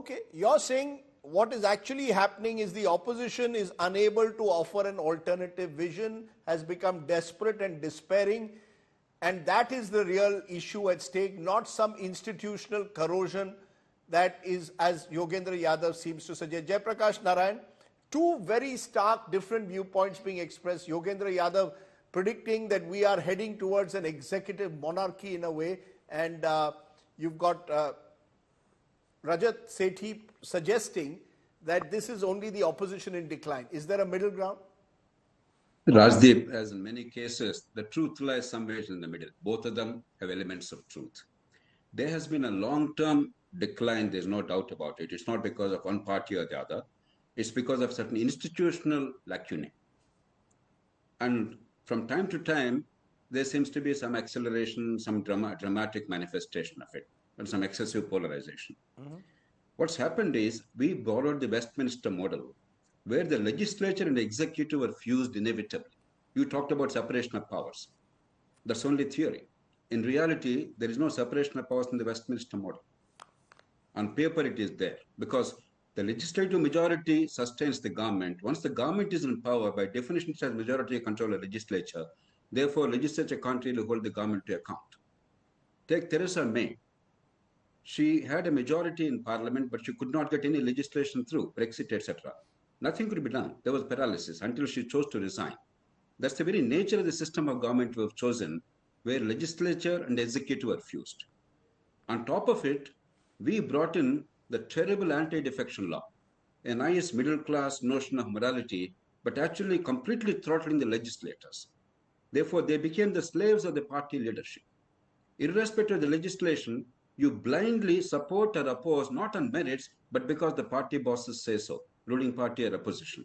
Okay, you're saying what is actually happening is the opposition is unable to offer an alternative vision, has become desperate and despairing, and that is the real issue at stake, not some institutional corrosion that is, as Yogendra Yadav seems to suggest. Jayaprakash Narayan, two very stark different viewpoints being expressed. Yogendra Yadav predicting that we are heading towards an executive monarchy in a way, and you've got Rajat Sethi suggesting that this is only the opposition in decline. Is there a middle ground? Rajdeep, as in many cases, the truth lies somewhere in the middle. Both of them have elements of truth. There has been a long-term decline, there's no doubt about it. It's not because of one party or the other. It's because of certain institutional lacunae. And from time to time, there seems to be some acceleration, some dramatic manifestation of it, and some excessive polarization. What's happened is we borrowed the Westminster model, where the legislature and the executive were fused inevitably. You talked about separation of powers. That's only theory. In reality, there is no separation of powers in the Westminster model. On paper, it is there, because the legislative majority sustains the government. Once the government is in power, by definition, it has majority control of the legislature. Therefore, legislature can't really hold the government to account. Take Theresa May. She had a majority in parliament, but she could not get any legislation through, Brexit, etc. Nothing could be done. There was paralysis until she chose to resign. That's the very nature of the system of government we have chosen, where legislature and executive are fused. On top of it, we brought in the terrible anti-defection law, a nice middle-class notion of morality, but actually completely throttling the legislators. Therefore, they became the slaves of the party leadership. Irrespective of the legislation, you blindly support or oppose, not on merits, but because the party bosses say so, ruling party or opposition.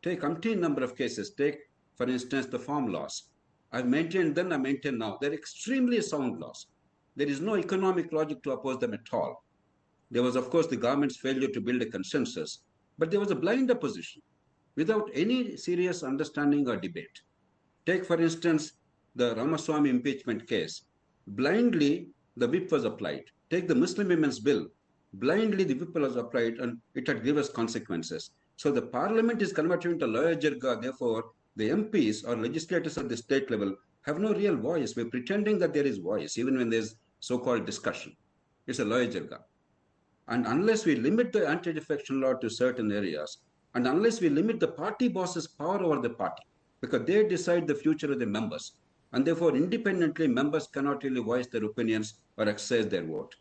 Take umpteen number of cases. Take, for instance, the farm laws. I've maintained then, I maintain now. They're extremely sound laws. There is no economic logic to oppose them at all. There was, of course, the government's failure to build a consensus, but there was a blind opposition without any serious understanding or debate. Take, for instance, the Ramaswamy impeachment case. Blindly, the whip was applied. Take the Muslim Women's Bill. Blindly, the whip was applied, and it had grievous consequences. So the parliament is converted into lawyer jirga. Therefore, the MPs or legislators at the state level have no real voice. We're pretending that there is voice, even when there's so-called discussion. It's a lawyer jirga. And unless we limit the anti-defection law to certain areas, and unless we limit the party boss's power over the party, because they decide the future of the members, and therefore independently members cannot really voice their opinions or exercise their vote.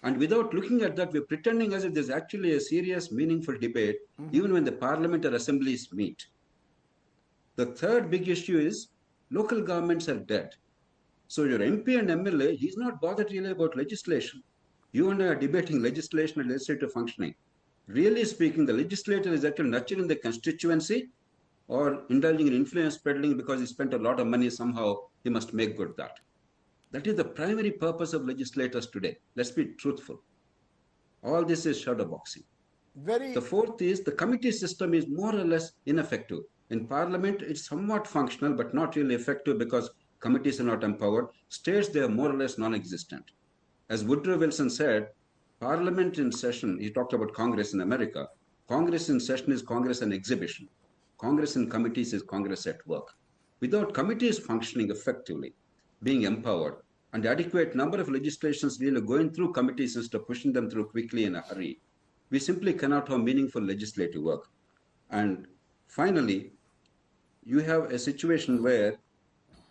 And without looking at that, we're pretending as if there's actually a serious, meaningful debate, even when the parliament or assemblies meet. The third big issue is local governments are dead. So your MP and MLA, he's not bothered really about legislation. You and I are debating legislation and legislative functioning. Really speaking, the legislator is actually nurturing the constituency or indulging in influence peddling because he spent a lot of money somehow, he must make good that. That is the primary purpose of legislators today. Let's be truthful. All this is shadow boxing. The fourth is the committee system is more or less ineffective. In parliament, it's somewhat functional, but not really effective because committees are not empowered. States, they are more or less non-existent. As Woodrow Wilson said, parliament in session, he talked about Congress in America. Congress in session is Congress an exhibition. Congress in committees is Congress at work. Without committees functioning effectively, being empowered, and adequate number of legislations really going through committees instead of pushing them through quickly in a hurry, we simply cannot have meaningful legislative work. And finally, you have a situation where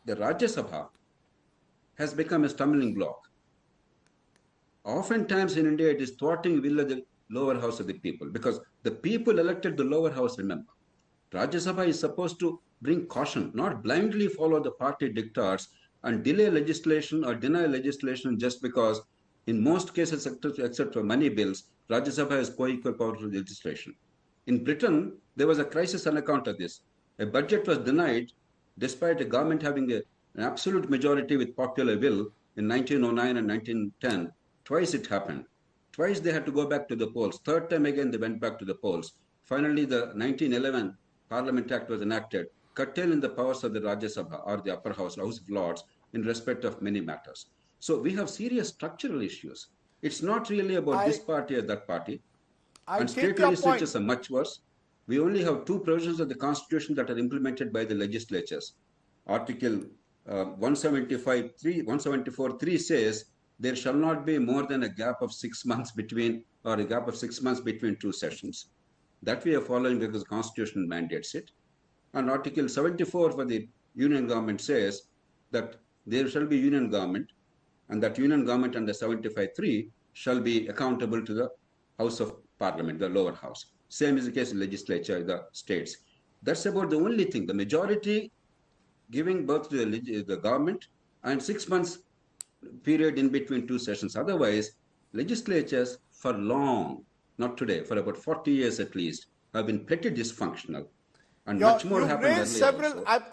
the Rajya Sabha has become a stumbling block. Oftentimes in India, it is thwarting will of the lower house of the people, because the people elected the lower house, remember. Rajya Sabha is supposed to bring caution, not blindly follow the party diktats and delay legislation or deny legislation just because, in most cases, except for money bills, Rajya Sabha has co-equal power to legislation. In Britain, there was a crisis on account of this. A budget was denied despite the government having an absolute majority with popular will in 1909 and 1910. Twice it happened. Twice they had to go back to the polls. Third time again they went back to the polls. Finally, the 1911 Parliament Act was enacted, curtailing the powers of the Rajya Sabha or the upper house, House of Lords, in respect of many matters. So we have serious structural issues. It's not really about this party or that party. I And take state your legislatures point. are much worse. We only have two provisions of the Constitution that are implemented by the legislatures. Article 174.3 says there shall not be more than a gap of 6 months between, or a gap of 6 months between two sessions. That we are following because the Constitution mandates it. And Article 74 for the union government says that there shall be union government, and that union government under 75.3 shall be accountable to the House of Parliament, the lower house. Same is the case in legislature, the states. That's about the only thing. The majority giving birth to the government, and 6 months period in between two sessions. Otherwise, legislatures for long, not today, for about 40 years at least, have been pretty dysfunctional. And much more You've happened raised earlier several. also. I'm